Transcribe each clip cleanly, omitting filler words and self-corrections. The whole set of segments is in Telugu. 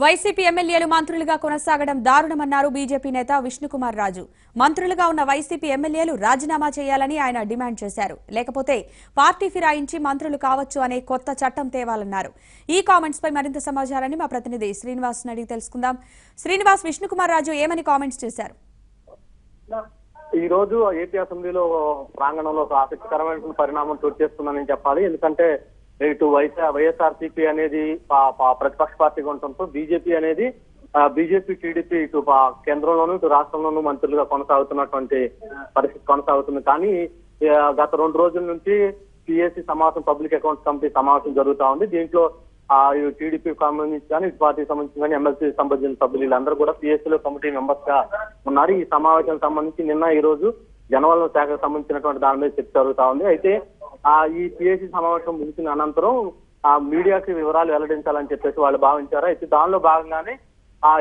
వైసీపీ ఎమ్మెల్యేలు మంత్రులుగా కొనసాగడం దారుణమన్నారు బీజేపీ నేత విష్ణుకుమార్ రాజు. మంత్రులుగా ఉన్న వైసీపీ ఎమ్మెల్యేలు రాజీనామా చేయాలని ఆయన డిమాండ్ చేశారు. లేకపోతే పార్టీ ఫిరాయించి మంత్రులు కావచ్చు అనే కొత్త చట్టం తేవాలన్నారు. ఈ కామెంట్స్ పై మరింత సమాచారాన్ని మా ప్రతినిధి శ్రీనివాస్ అడిగి తెలుసుకుందాం. శ్రీనివాస్, విష్ణుకుమార్ రాజు ఏమని కామెంట్స్ చేశారు? ఈ రోజు ఏపీ అసెంబ్లీలో ప్రాంగణంలో ఒక ఆసక్తికరమైన పరిణామం చోటు చేస్తుందని చెప్పాలి. ఎందుకంటే ఇటు వైఎస్ఆర్సీపీ అనేది ప్రతిపక్ష పార్టీగా ఉండటంతో బీజేపీ అనేది బీజేపీ టీడీపీ ఇటు కేంద్రంలోనూ ఇటు రాష్ట్రంలోనూ మంత్రులుగా కొనసాగుతున్నటువంటి పరిస్థితి కొనసాగుతుంది. కానీ గత 2 రోజుల నుంచి పిఎస్సీ సమావేశం, పబ్లిక్ అకౌంట్స్ కమిటీ సమావేశం జరుగుతా ఉంది. దీంట్లో టీడీపీ సంబంధించి కానీ ఇటు పార్టీకి సంబంధించి కానీ ఎమ్మెల్సీ సంబంధించిన సభ్యులు వీళ్ళందరూ కూడా పిఎస్సీలో కమిటీ మెంబర్స్ గా ఉన్నారు. ఈ సమావేశానికి సంబంధించి నిన్న ఈ రోజు జనవరి శాఖకు సంబంధించినటువంటి దాని మీద చర్చ జరుగుతా ఉంది. అయితే ఈ పిఎస్సీ సమావేశం ముగిసిన అనంతరం మీడియాకి వివరాలు వెల్లడించాలని చెప్పేసి వాళ్ళు భావించారు. అయితే దానిలో భాగంగానే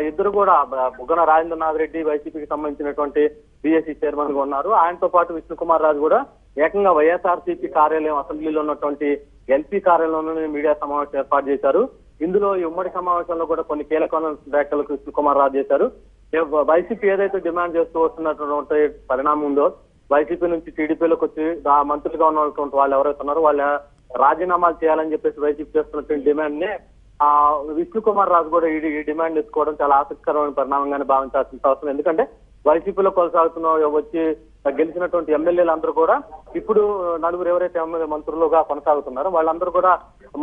ఇద్దరు కూడా బుగ్గన రాజేంద్రనాథ్ రెడ్డి వైసీపీకి సంబంధించినటువంటి బీఎస్సీ చైర్మన్ గా ఉన్నారు. ఆయనతో పాటు విష్ణుకుమార్ రాజు కూడా ఏకంగా వైఎస్ఆర్సీపీ కార్యాలయం అసెంబ్లీలో ఉన్నటువంటి ఎల్పీ కార్యాలయంలోనే మీడియా సమావేశం ఏర్పాటు చేశారు. ఇందులో ఈ ఉమ్మడి సమావేశంలో కూడా కొన్ని కీలకమైన వ్యాఖ్యలకు విష్ణుకుమార్ రాజు చేశారు. వైసీపీ ఏదైతే డిమాండ్ చేస్తూ వస్తున్నటువంటి పరిణామం ఉందో, వైసీపీ నుంచి టీడీపీలోకి వచ్చి మంత్రులుగా ఉన్నటువంటి వాళ్ళు ఎవరైతే ఉన్నారో వాళ్ళ రాజీనామాలు చేయాలని చెప్పేసి వైసీపీ చేస్తున్నటువంటి డిమాండ్ ని విష్ణుకుమార్ రాజు కూడా ఈ డిమాండ్ తీసుకోవడం చాలా ఆసక్తికరమైన పరిణామంగానే భావించాల్సిన అవసరం. ఎందుకంటే వైసీపీలో కొనసాగుతున్న వచ్చి గెలిచినటువంటి ఎమ్మెల్యేలు అందరూ కూడా ఇప్పుడు నలుగురు ఎవరైతే మంత్రులుగా కొనసాగుతున్నారో వాళ్ళందరూ కూడా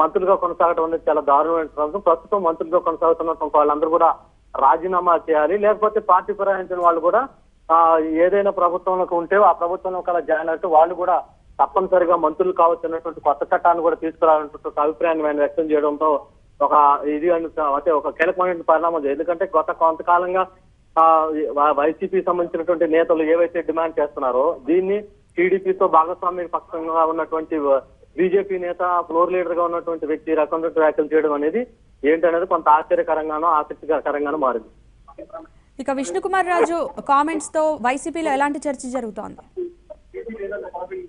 మంత్రులుగా కొనసాగడం అనేది చాలా దారుణమైన అంశం. ప్రస్తుతం మంత్రులుగా కొనసాగుతున్నటువంటి వాళ్ళందరూ కూడా రాజీనామా చేయాలి, లేకపోతే పార్టీ ఫిరాయించిన వాళ్ళు కూడా ఏదైనా ప్రభుత్వంలోకి ఉంటే ఆ ప్రభుత్వంలో కల జాయిన్ అయితే వాళ్ళు కూడా తప్పనిసరిగా మంత్రులు కావచ్చు అన్నటువంటి కొత్త చట్టాన్ని కూడా తీసుకురావాలన్నటువంటి అభిప్రాయాన్ని ఆయన వ్యక్తం చేయడంతో ఒక ఇది అంటే ఒక కీలకమైన పరిణామం. ఎందుకంటే గత కొంతకాలంగా వైసీపీ సంబంధించినటువంటి నేతలు ఏవైతే డిమాండ్ చేస్తున్నారో దీన్ని టీడీపీతో భాగస్వామ్య పక్షంగా ఉన్నటువంటి బీజేపీ నేత ఫ్లోర్ లీడర్ గా ఉన్నటువంటి వ్యక్తి రకమైనటువంటి వ్యాఖ్యలు చేయడం అనేది ఏంటనేది కొంత ఆశ్చర్యకరంగానూ ఆసక్తికరంగానూ మారింది. ఇక విష్ణుకుమార్ రాజు కామెంట్స్ తో వైసీపీలో ఎలాంటి చర్చ జరుగుతోంది?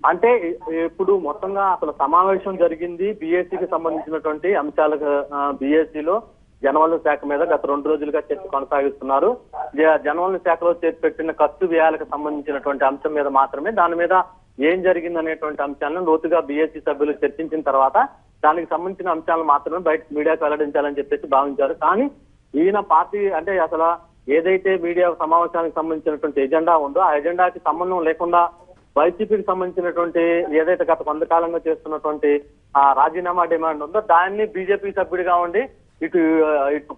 అంటే ఇప్పుడు మొత్తంగా అసలు సమావేశం జరిగింది బీఎస్సీకి సంబంధించినటువంటి అంశాలకు. బీఎస్సీలో జనవనరుల శాఖ మీద గత 2 రోజులుగా చర్చ కొనసాగిస్తున్నారు. జనవనరుల శాఖలో పెట్టిన ఖర్చు వ్యయాలకు సంబంధించినటువంటి అంశం మీద మాత్రమే, దాని మీద ఏం జరిగింది అనేటువంటి అంశాలను లోతుగా బీఎస్సీ సభ్యులు చర్చించిన తర్వాత దానికి సంబంధించిన అంశాలను మాత్రమే బయట మీడియాకు వెల్లడించాలని చెప్పేసి భావించారు. కానీ ఈయన పార్టీ అంటే అసలు ఏదైతే మీడియా సమావేశానికి సంబంధించినటువంటి ఎజెండా ఉందో ఆ ఎజెండాకి సంబంధం లేకుండా వైసీపీకి సంబంధించినటువంటి ఏదైతే గత కొంతకాలంగా చేస్తున్నటువంటి రాజీనామా డిమాండ్ ఉందో దాన్ని బీజేపీ సభ్యుడిగా ఉండి ఇటు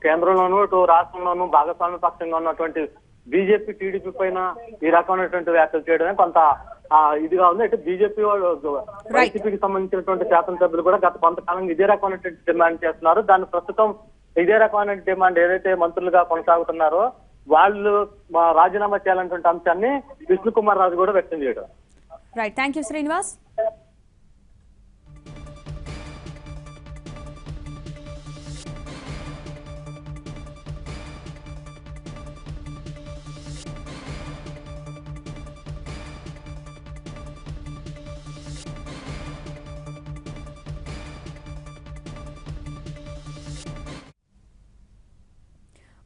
కేంద్రంలోనూ ఇటు రాష్ట్రంలోనూ భాగస్వామ్య పక్షంగా ఉన్నటువంటి బీజేపీ టీడీపీ పైన ఈ రకమైనటువంటి వ్యాఖ్యలు చేయడమే కొంత ఇదిగా ఉంది. అయితే బీజేపీ వైసీపీకి సంబంధించినటువంటి శాసనసభ్యులు కూడా గత కొంతకాలంగా ఇదే రకమైనటువంటి డిమాండ్ చేస్తున్నారు. దాన్ని ప్రస్తుతం ఇదే రకమైన డిమాండ్ ఏదైతే మంత్రులుగా కొనసాగుతున్నారో వాళ్ళు రాజీనామా చేయాలన్నటువంటి అంశాన్ని విష్ణుకుమార్ రాజు కూడా వ్యక్తం చేయడం. Right, thank you Srinivas.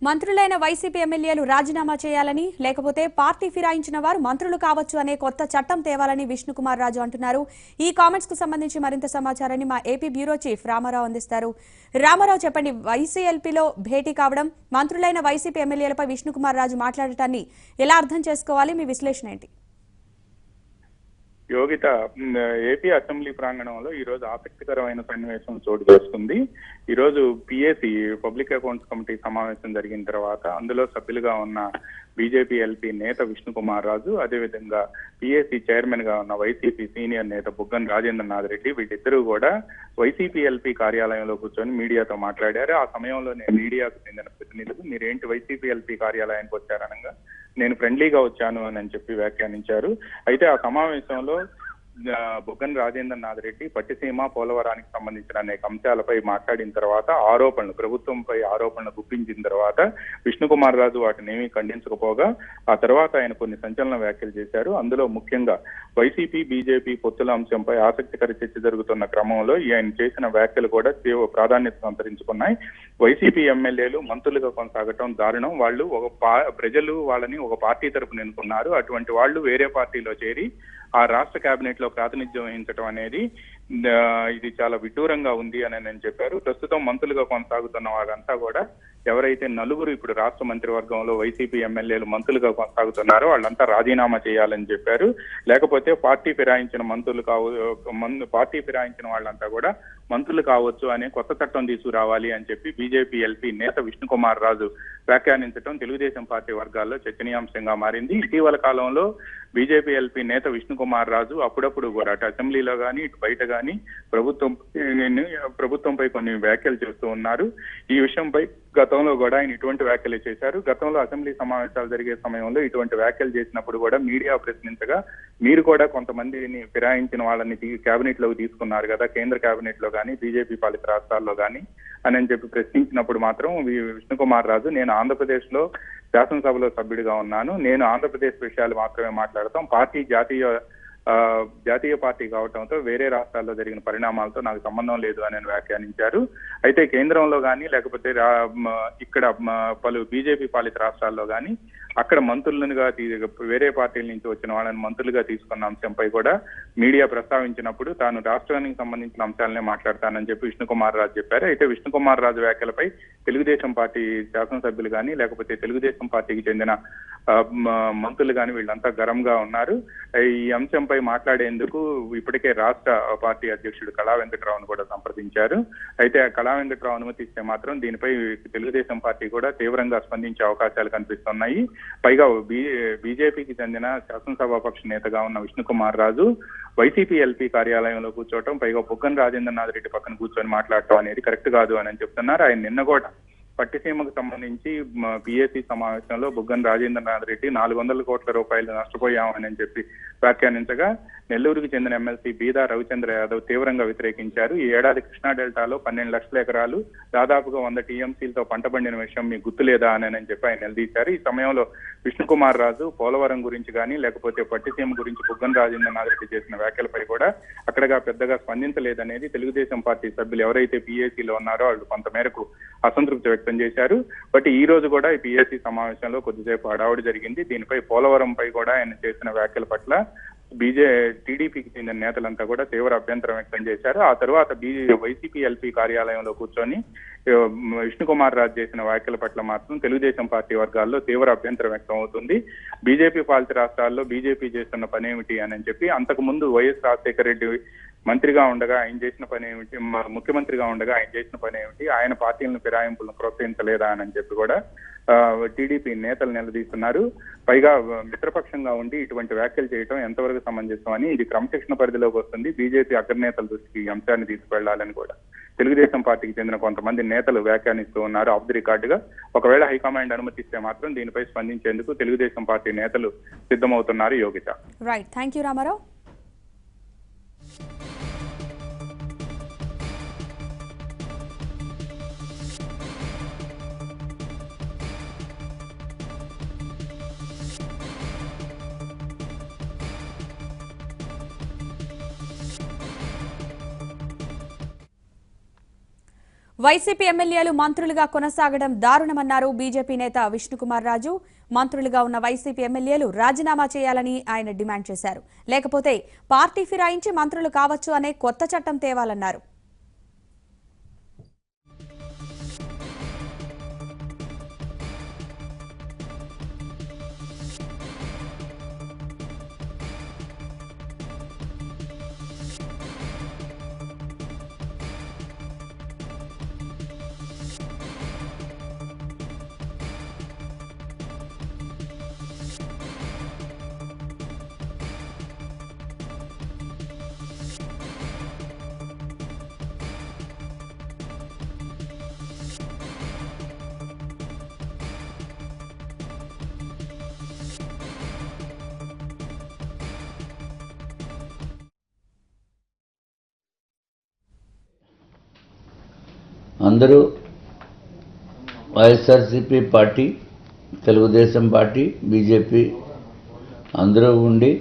మంత్రులైన వైసీపీ ఎమ్మెల్యేలు రాజీనామా చేయాలని, లేకపోతే పార్టీ ఫిరాయించిన వారు మంత్రులు కావచ్చు అనే కొత్త చట్టం తేవాలని విష్ణుకుమార్ రాజు అంటున్నారు. ఈ కామెంట్స్ కు సంబంధించి మరింత సమాచారాన్ని మా ఏపీ బ్యూరో చీఫ్ రామారావు అందిస్తారు. రామారావు, చెప్పండి, వైసీఎల్పీలో భేటీ కావడం, మంత్రులైన వైసీపీ ఎమ్మెల్యేలపై విష్ణుకుమార్ రాజు మాట్లాడటాన్ని ఎలా అర్థం చేసుకోవాలి? మీ విశ్లేషణ ఏంటి? యోగిత, ఏపీ అసెంబ్లీ ప్రాంగణంలో ఈ రోజు ఆసక్తికరమైన సన్నివేశం చోటు చేసుకుంది. ఈ రోజు పిఎస్సీ పబ్లిక్ అకౌంట్స్ కమిటీ సమావేశం జరిగిన తర్వాత అందులో సభ్యులుగా ఉన్న బీజేపీ ఎల్పీ నేత విష్ణుకుమార్ రాజు, అదేవిధంగా పిఎస్సీ చైర్మన్ గా ఉన్న వైసీపీ సీనియర్ నేత బుగ్గన రాజేంద్రనాథ్ రెడ్డి, వీళ్ళిద్దరూ కూడా వైసీపీ ఎల్పీ కార్యాలయంలో కూర్చొని మీడియాతో మాట్లాడారు. ఆ సమయంలో మీడియాకు చెందిన ప్రతినిధులు మీరేంటి వైసీపీ ఎల్పీ కార్యాలయానికి వచ్చారనగా నేను ఫ్రెండ్లీగా వచ్చాను అని చెప్పి వ్యాఖ్యానించారు. అయితే ఆ సమావేశంలో బుగ్గన రాజేంద్రనాథ్ రెడ్డి పట్టిసీమ పోలవరానికి సంబంధించిన అనేక అంశాలపై మాట్లాడిన తర్వాత ప్రభుత్వంపై ఆరోపణలు గుప్పించిన తర్వాత విష్ణుకుమార్ రాజు వాటిని ఏమీ ఖండించకపోగా ఆ తర్వాత ఆయన కొన్ని సంచలన వ్యాఖ్యలు చేశారు. అందులో ముఖ్యంగా వైసీపీ బీజేపీ పొత్తుల అంశంపై ఆసక్తికర చర్చ జరుగుతున్న క్రమంలో ఆయన చేసిన వ్యాఖ్యలు కూడా తీవ్ర ప్రాధాన్యత సంతరించుకున్నాయి. వైసీపీ ఎమ్మెల్యేలు మంత్రులుగా కొనసాగటం దారుణం. వాళ్ళు ప్రజలు వాళ్ళని ఒక పార్టీ తరపున ఎన్నుకున్నారు. అటువంటి వాళ్ళు వేరే పార్టీలో చేరి ఆ రాష్ట్ర కేబినెట్ లో ప్రాతినిధ్యం వహించడం అనేది ఇది చాలా విడ్డూరంగా ఉంది అని నేను చెప్పారు. ప్రస్తుతం మంత్రులుగా కొనసాగుతున్న వారంతా కూడా ఎవరైతే నలుగురు ఇప్పుడు రాష్ట్ర మంత్రివర్గంలో వైసీపీ ఎమ్మెల్యేలు మంత్రులుగా కొనసాగుతున్నారో వాళ్ళంతా రాజీనామా చేయాలని చెప్పారు. లేకపోతే పార్టీ ఫిరాయించిన వాళ్ళంతా కూడా మంత్రులు కావచ్చు అనే కొత్త చట్టం తీసుకురావాలి అని చెప్పి బీజేపీ ఎల్పీ నేత విష్ణుకుమార్ రాజు వ్యాఖ్యానించడం తెలుగుదేశం పార్టీ వర్గాల్లో చర్చనీయాంశంగా మారింది. ఇటీవల కాలంలో బీజేపీ ఎల్పీ నేత విష్ణుకుమార్ రాజు అప్పుడప్పుడు కూడా అటు అసెంబ్లీలో కానీ ఇటు బయట కానీ ప్రభుత్వంపై కొన్ని వ్యాఖ్యలు చేస్తూ ఉన్నారు. ఈ విషయంపై గతంలో కూడా ఆయన ఇటువంటి వ్యాఖ్యలు చేశారు. గతంలో అసెంబ్లీ సమావేశాలు జరిగే సమయంలో ఇటువంటి వ్యాఖ్యలు చేసినప్పుడు కూడా మీడియా ప్రశ్నించగా మీరు కూడా కొంతమందిని ఫిరాయించిన వాళ్ళని కేబినెట్ లోకి తీసుకున్నారు కదా, కేంద్ర కేబినెట్ లో కానీ బీజేపీ పాలిత రాష్ట్రాల్లో కానీ అని చెప్పి ప్రశ్నించినప్పుడు మాత్రం విష్ణుకుమార్ రాజు నేను ఆంధ్రప్రదేశ్ లో శాసనసభలో సభ్యుడిగా ఉన్నాను, నేను ఆంధ్రప్రదేశ్ విషయాలు మాత్రమే మాట్లాడతాం, పార్టీ జాతీయ పార్టీ కావడంతో వేరే రాష్ట్రాల్లో జరిగిన పరిణామాలతో నాకు సంబంధం లేదు అని వ్యాఖ్యానించారు. అయితే కేంద్రంలో కానీ లేకపోతే ఇక్కడ పలు బీజేపీ పాలిత రాష్ట్రాల్లో కానీ అక్కడ మంత్రులుగా వేరే పార్టీల నుంచి వచ్చిన వాళ్ళని మంత్రులుగా తీసుకున్న అంశంపై కూడా మీడియా ప్రస్తావించినప్పుడు తాను రాష్ట్రానికి సంబంధించిన అంశాలనే మాట్లాడతానని చెప్పి విష్ణుకుమార్ రాజు చెప్పారు. అయితే విష్ణుకుమార్ రాజు వ్యాఖ్యలపై తెలుగుదేశం పార్టీ శాసనసభ్యులు కానీ లేకపోతే తెలుగుదేశం పార్టీకి చెందిన మంత్రులు కానీ వీళ్ళంతా గరంగా ఉన్నారు. ఈ అంశంపై మాట్లాడేందుకు ఇప్పటికే రాష్ట్ర పార్టీ అధ్యక్షుడు కళా వెంకట్రావును కూడా సంప్రదించారు. అయితే కళా వెంకట్రావు అనుమతిస్తే మాత్రం దీనిపై తెలుగుదేశం పార్టీ కూడా తీవ్రంగా స్పందించే అవకాశాలు కనిపిస్తున్నాయి. పైగా బీజేపీకి చెందిన శాసనసభాపక్ష నేతగా ఉన్న విష్ణుకుమార్ రాజు వైసీపీ ఎల్పీ కార్యాలయంలో కూర్చోవటం, పైగా బుగ్గన రాజేంద్రనాథ్ రెడ్డి పక్కన కూర్చొని మాట్లాడటం అనేది కరెక్ట్ కాదు అని చెప్తున్నారు. ఆయన నిన్న కూడా పట్టిసీమకు సంబంధించి పిఎస్సి సమావేశంలో బుగ్గన రాజేంద్రనాథ్ రెడ్డి 400 కోట్ల రూపాయలు నష్టపోయామని చెప్పి వ్యాఖ్యానించగా నెల్లూరుకు చెందిన ఎమ్మెల్సీ బీదా రవిచంద్ర యాదవ్ తీవ్రంగా వ్యతిరేకించారు. ఈ ఏడాది కృష్ణా డెల్టాలో 12 లక్షల ఎకరాలు దాదాపుగా 100 టీఎంసీలతో పంట పండిన విషయం మీకు గుర్తులేదా అని చెప్పి ఆయన నిలదీశారు. ఈ సమయంలో విష్ణుకుమార్ రాజు పోలవరం గురించి కానీ లేకపోతే పట్టిసీమ గురించి బుగ్గన రాజేంద్రనాథ్ రెడ్డి చేసిన వ్యాఖ్యలపై కూడా అక్కడగా పెద్దగా స్పందించలేదనేది తెలుగుదేశం పార్టీ సభ్యులు ఎవరైతే పిఎస్సీలో ఉన్నారో వాళ్ళు కొంతమేరకు అసంతృప్తి వ్యక్తం చేశారు. బట్ ఈ రోజు కూడా ఈ పిఎస్సీ సమావేశంలో కొద్దిసేపు హడావుడి జరిగింది. దీనిపై పోలవరంపై కూడా ఆయన చేసిన వ్యాఖ్యల పట్ల టీడీపీకి చెందిన నేతలంతా కూడా తీవ్ర అభ్యంతరం వ్యక్తం చేశారు. ఆ తర్వాత వైసీపీ ఎల్పీ కార్యాలయంలో కూర్చొని విష్ణుకుమార్ రాజు చేసిన వ్యాఖ్యల పట్ల మాత్రం తెలుగుదేశం పార్టీ వర్గాల్లో తీవ్ర అభ్యంతరం వ్యక్తం అవుతుంది. బీజేపీ పాలిత రాష్ట్రాల్లో బీజేపీ చేస్తున్న పని ఏమిటి అని చెప్పి అంతకు ముందు వైఎస్ రాజశేఖర రెడ్డి మంత్రిగా ఉండగా ఆయన చేసిన పని ఏమిటి, ముఖ్యమంత్రిగా ఉండగా ఆయన చేసిన పని ఏమిటి, ఆయన పార్టీలను ఫిరాయింపులను ప్రోత్సహించలేదా అని చెప్పి కూడా టీడీపీ నేతలు నిలదీస్తున్నారు. పైగా మిత్రపక్షంగా ఉండి ఇటువంటి వ్యాఖ్యలు చేయడం ఎంతవరకు సమంజసం అని, ఇది క్రమశిక్షణ పరిధిలోకి వస్తుంది, బీజేపీ అగ్రనేతల దృష్టికి ఈ అంశాన్ని తీసుకువెళ్లాలని కూడా తెలుగుదేశం పార్టీకి చెందిన కొంతమంది నేతలు వ్యాఖ్యానిస్తూ ఉన్నారు ఆఫ్ ది రికార్డుగా. ఒకవేళ హైకమాండ్ అనుమతిస్తే మాత్రం దీనిపై స్పందించేందుకు తెలుగుదేశం పార్టీ నేతలు సిద్ధమవుతున్నారు. Yogita. Right, thank you Ramarao. YCP ఎమ్మెల్యేలు మంత్రులుగా కొనసాగడం దారుణమన్నారు బీజేపీ నేత విష్ణుకుమార్ రాజు. మంత్రులుగా ఉన్న వైసీపీ ఎమ్మెల్యేలు రాజీనామా చేయాలని ఆయన డిమాండ్ చేశారు. లేకపోతే పార్టీ ఫిరాయించి మంత్రులు కావచ్చు అనే కొత్త చట్టం తేవాలన్నారు. అందరూ YSRCP party, Telugu Desam party, BJP అందరూ ఉండి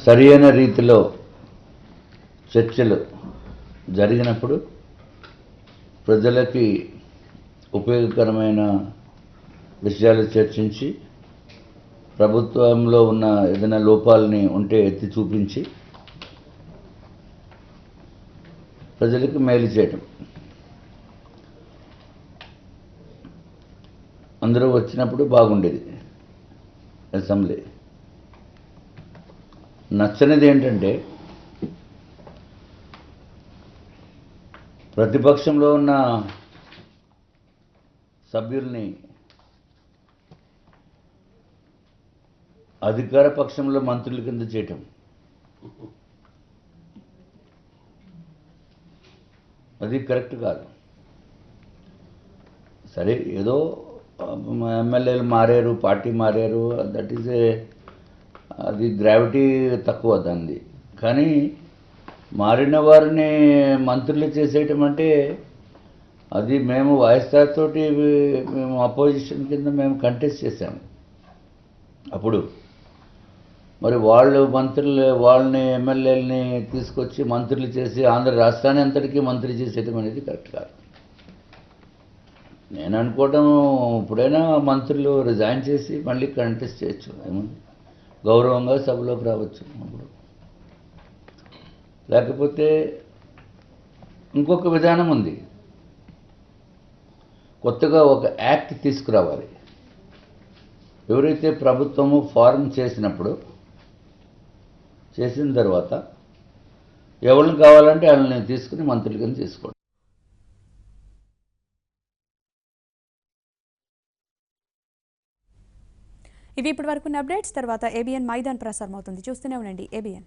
సరైన రీతిలో చర్చలు జరిగినప్పుడు ప్రజలకి ఉపయోగకరమైన విషయాలు చర్చించి ప్రభుత్వంలో ఉన్న ఏదైనా లోపాలని ఉంటే ఎత్తి చూపించి ప్రజలకు మేలు చేయడం. అందరూ వచ్చినప్పుడు బాగుండేది. అసెంబ్లీ నచ్చనిది ఏంటంటే ప్రతిపక్షంలో ఉన్న సభ్యుల్ని అధికార పక్షంలో మంత్రుల కింద చేయటం. అది కరెక్ట్ కాదు. సరే, ఏదో ఎమ్మెల్యేలు మారారు, పార్టీ మారారు, దట్ ఈజ్ అది గ్రావిటీ తక్కువ దాన్ని. కానీ మారిన వారిని మంత్రులు చేసేయటం అంటే అది మేము వైఎస్ఆర్ తోటి మేము అపోజిషన్ కింద మేము కంటెస్ట్ చేశాము. అప్పుడు మరి వాళ్ళు మంత్రులు వాళ్ళని ఎమ్మెల్యేలని తీసుకొచ్చి మంత్రులు చేసి ఆంధ్ర రాష్ట్రాన్ని అంతటికీ మంత్రి చేసేయడం అనేది కరెక్ట్ కాదు. నేను అనుకోవటం ఇప్పుడైనా మంత్రులు రిజైన్ చేసి మళ్ళీ కంటెస్ట్ చేయొచ్చు, ఏముంది, గౌరవంగా సభలోకి రావచ్చు. అప్పుడు లేకపోతే ఇంకొక విధానం ఉంది, కొత్తగా ఒక యాక్ట్ తీసుకురావాలి. ఎవరైతే ప్రభుత్వము ఫారం చేసిన తర్వాత ఎవరిని కావాలంటే వాళ్ళని తీసుకుని మంత్రులు కింద తీసుకోండి. ఇవి ఇప్పటి వరకు అప్డేట్స్. తర్వాత ఏబిఎన్ మైదాన్ ప్రసారం అవుతుంది. చూస్తూనే ఉండండి ఏబిఎన్.